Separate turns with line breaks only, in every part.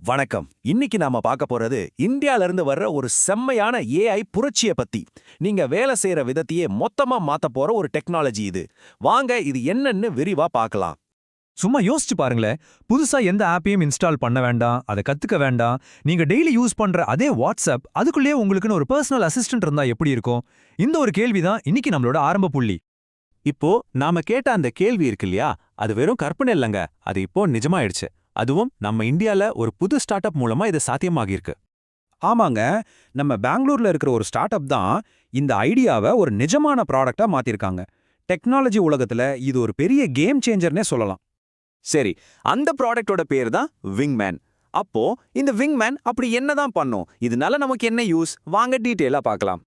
வணக்கம். இன்னைக்கு நாம பார்க்க போறது இந்தியால இருந்து வர்ற ஒரு செம்மையான ஏஐ புரட்சிய பத்தி. நீங்க வேலை செய்யற விதத்தையே மொத்தமா மாத்த போற ஒரு டெக்னாலஜி இது. வாங்க இது என்னன்னு விரிவா பார்க்கலாம்.
சும்மா யோசிச்சு பாருங்களேன். புதுசா எந்த ஆப்பையும் இன்ஸ்டால் பண்ண வேண்டாம், அதை கத்துக்க வேண்டாம். நீங்க டெய்லி யூஸ் பண்ற அதே வாட்ஸ்அப், அதுக்குள்ளேயே உங்களுக்குன்னு ஒரு பர்சனல் அசிஸ்டன்ட் இருந்தா எப்படி இருக்கும்? இந்த ஒரு கேள்விதான் இன்னைக்கு நம்மளோட ஆரம்ப புள்ளி.
இப்போ நாம கேட்ட அந்த கேள்வி இருக்கு இல்லையா, அது வெறும் கற்பனை இல்லைங்க, அது இப்போ நிஜமாயிடுச்சு. அதுவும் நம்ம இந்தியால ஒரு புது ஸ்டார்ட் அப் மூலமா இது சாத்தியமாகியிருக்கு.
ஆமாங்க, நம்ம பெங்களூர்ல இருக்கிற ஒரு ஸ்டார்ட் அப் தான் இந்த ஐடியாவை ஒரு நிஜமான ப்ராடக்டா மாத்திருக்காங்க. டெக்னாலஜி உலகத்துல இது ஒரு பெரிய கேம் சேஞ்சர்னே சொல்லலாம்.
சரி, அந்த ப்ராடக்ட்டோட பேர் தான் விங்மேன். அப்போ இந்த விங்மேன் அப்படி என்னதான் பண்ணும்? இதனால நமக்கு என்ன யூஸ்? வாங்க டீட்டெயிலா பார்க்கலாம்.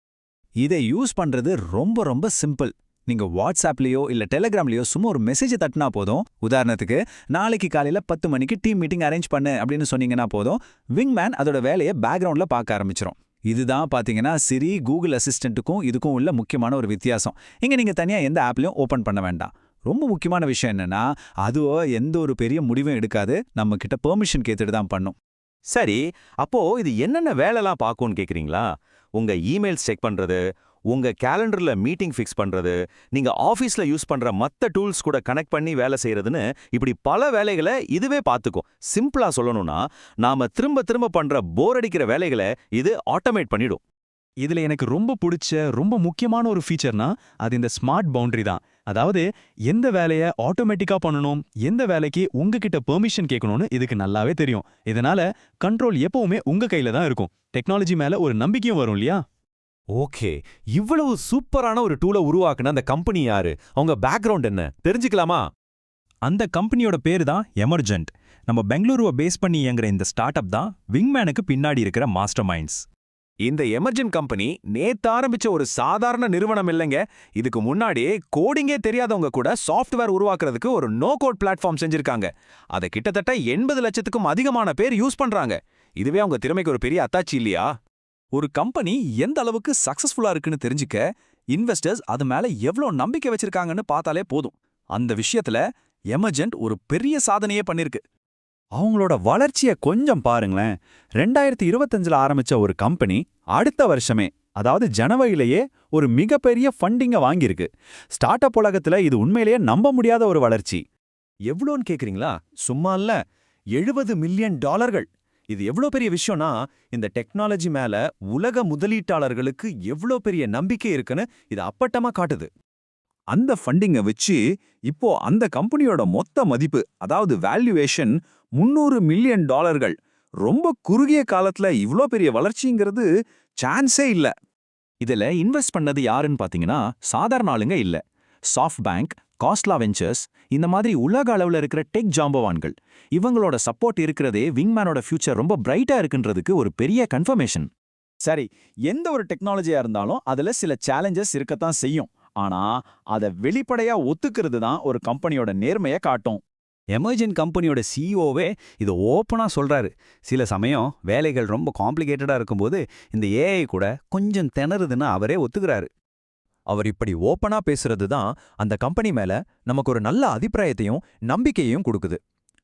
இதை யூஸ் பண்றது ரொம்ப ரொம்ப சிம்பிள். நீங்க வாட்ஸ்அப்லயோ இல்ல டெலிகிராம்லயோ சும்மா ஒரு மெசேஜ் தட்டினா போதும். உதாரணத்துக்கு, நாளைக்கு காலையில 10 மணிக்கு டீம் மீட்டிங் அரேஞ்ச் பண்ணு அப்படின்னு சொன்னீங்கன்னா போதும், விங்மேன் அதோட வேலையை பேக்ரவுண்ட்ல பார்க்க ஆரம்பிச்சிரும். இதுதான் பாத்தீங்கன்னா சிரி, கூகுள் அசிஸ்டன்ட்டுக்கும் இதுக்கும் உள்ள முக்கியமான ஒரு வித்தியாசம். இங்க நீங்க தனியா எந்த ஆப்லயும் ஓபன் பண்ண வேண்டாம். ரொம்ப முக்கியமான விஷயம் என்னன்னா, அதுவோ எந்த ஒரு பெரிய முடிவும் எடுக்காது, நம்ம கிட்ட பெர்மிஷன் கேட்டுட்டு தான் பண்ணும்.
சரி, அப்போ இது என்னென்ன வேலைலாம் பார்க்கும்னு கேக்குறீங்களா? உங்க இமெயில்ஸ் செக் பண்றது, உங்க கேலண்டர்ல மீட்டிங் ஃபிக்ஸ் பண்றது, நீங்க ஆபீஸ்ல யூஸ் பண்ற மத்த டூல்ஸ் கூட கனெக்ட் பண்ணி வேலை செய்யறதுன்னு இப்படி பல வேலைகளை இதுவே பார்த்துக்கும். சிம்பிளா சொல்லணும்னா, நாம திரும்ப திரும்ப பண்ற போர் அடிக்கிற வேலைகளை இது ஆட்டோமேட் பண்ணிடும்.
இதுல எனக்கு ரொம்ப பிடிச்ச ரொம்ப முக்கியமான ஒரு ஃபீச்சர்னா அது இந்த ஸ்மார்ட் பவுண்டரி தான். அதாவது எந்த வேலையை ஆட்டோமேட்டிக்கா பண்ணணும், எந்த வேலைக்கு உங்ககிட்ட பெர்மிஷன் கேட்கணும்னு இதுக்கு நல்லாவே தெரியும். இதனால கண்ட்ரோல் எப்பவுமே உங்க கையில தான் இருக்கும். டெக்னாலஜி மேல ஒரு நம்பிக்கையும் வரும் இல்லையா?
ஓகே, இவ்வளவு சூப்பரான ஒரு டூலை உருவாக்குன அந்த கம்பெனி யாரு? அவங்க பேக்ரவுண்ட் என்ன தெரிஞ்சுக்கலாமா?
அந்த கம்பெனியோட பேரு தான் எமர்ஜென்ட். நம்ம பெங்களூருவை பேஸ் பண்ணி இயங்குற இந்த ஸ்டார்ட் அப் தான் விங்மேனுக்கு பின்னாடி இருக்கிற மாஸ்டர் மைண்ட்ஸ்.
இந்த எமர்ஜென்ட் கம்பெனி நேத்து ஆரம்பிச்ச ஒரு சாதாரண நிறுவனம் இல்லைங்க. இதுக்கு முன்னாடியே கோடிங்கே தெரியாதவங்க கூட சாஃப்ட்வேர் உருவாக்குறதுக்கு ஒரு நோ கோட் பிளாட்ஃபார்ம் செஞ்சிருக்காங்க. அதை கிட்டத்தட்ட 80 லட்சத்துக்கும் அதிகமான பேர் யூஸ் பண்றாங்க. இதுவே அவங்க திறமைக்கு ஒரு பெரிய அத்தாச்சி இல்லையா?
ஒரு கம்பெனி எந்த அளவுக்கு சக்சஸ்ஃபுல்லா இருக்குன்னு தெரிஞ்சுக்க, இன்வெஸ்டர்ஸ் அது மேல எவ்ளோ நம்பிக்கை வச்சிருக்காங்கன்னு பார்த்தாலே போதும். அந்த விஷயத்துல எமர்ஜென்ட் ஒரு பெரிய சாதனையே பண்ணிருக்கு. அவங்களோட வளர்ச்சிய கொஞ்சம் பாருங்களேன். 2025ல ஆரம்பிச்ச ஒரு கம்பெனி அடுத்த வருஷமே, அதாவது ஜனவரியிலேயே ஒரு மிகப்பெரிய ஃபண்டிங்கை வாங்கியிருக்கு. ஸ்டார்ட் அப் உலகத்துல இது உண்மையிலேயே நம்ப முடியாத ஒரு வளர்ச்சி.
எவ்வளோன்னு கேக்குறீங்களா? சும்மா இல்ல, $70 மில்லியன். இது எவ்வளோ பெரிய விஷயம்னா, இந்த டெக்னாலஜி மேல உலக முதலீட்டாளர்களுக்கு எவ்வளோ பெரிய நம்பிக்கை இருக்குன்னு இது அப்பட்டமா காட்டுது.
அந்த ஃபண்டிங்கை வச்சு இப்போ அந்த கம்பெனியோட மொத்த மதிப்பு, அதாவது வேல்யூவேஷன் $300 மில்லியன். ரொம்ப குறுகிய காலத்துல இவ்ளோ பெரிய வளர்ச்சிங்கிறது சான்ஸே இல்ல. இதுல இன்வெஸ்ட் பண்ணது யாருன்னு பாத்தீங்கன்னா சாதாரண ஆளுங்க இல்ல. சாஃப்ட் பேங்க், காஸ்ட்லா வெஞ்சர்ஸ், இந்த மாதிரி உலக அளவுல இருக்கிற டெக் ஜாம்பவான்கள். இவங்களோட சப்போர்ட் இருக்கிறதே விங்மேனோட ஃபியூச்சர் ரொம்ப பிரைட்டா இருக்குன்றதுக்கு ஒரு பெரிய கன்ஃபர்மேஷன். சரி, எந்த ஒரு டெக்னாலஜியா இருந்தாலும் அதுல சில சேலஞ்சஸ் இருக்கத்தான் செய்யும். ஆனா அதை வெளிப்படையா ஒத்துக்கிறது தான் ஒரு கம்பெனியோட நேர்மையை காட்டும்.
எமர்ஜென்ட் கம்பெனியோட சிஇஓவே இது ஓப்பனாக சொல்கிறாரு. சில சமயம் வேலைகள் ரொம்ப காம்ப்ளிகேட்டடாக இருக்கும்போது இந்த ஏஐ கூட கொஞ்சம் திணறுதுன்னு அவரே ஒத்துக்கிறாரு.
அவர் இப்படி ஓப்பனா பேசுறது தான் அந்த கம்பெனி மேல நமக்கு ஒரு நல்ல அபிப்பிராயத்தையும் நம்பிக்கையையும் கொடுக்குது.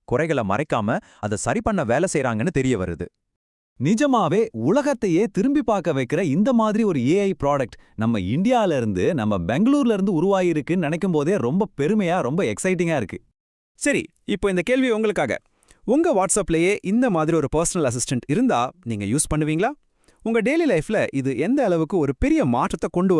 குறைகளை மறைக்காம அதை சரி பண்ண வேலை செய்றாங்கன்னு தெரிய வருது.
நிஜமாவே உலகத்தையே திரும்பி பார்க்க வைக்கிற இந்த மாதிரி ஒரு ஏஐ ப்ராடக்ட் நம்ம இந்தியால இருந்து, நம்ம பெங்களூர்ல இருந்து உருவாகிருக்குன்னு நினைக்கும் போதே ரொம்ப பெருமையா, ரொம்ப எக்ஸைட்டிங்கா இருக்கு.
சரி, இப்போ இந்த கேள்வி உங்களுக்காக. உங்க வாட்ஸ்அப்லயே இந்த மாதிரி ஒரு பர்சனல் அசிஸ்டன்ட் இருந்தா நீங்க யூஸ் பண்ணுவீங்களா? உங்க டெய்லி லைஃப்ல இது எந்த அளவுக்கு ஒரு பெரிய மாற்றத்தை கொண்டு வரும்?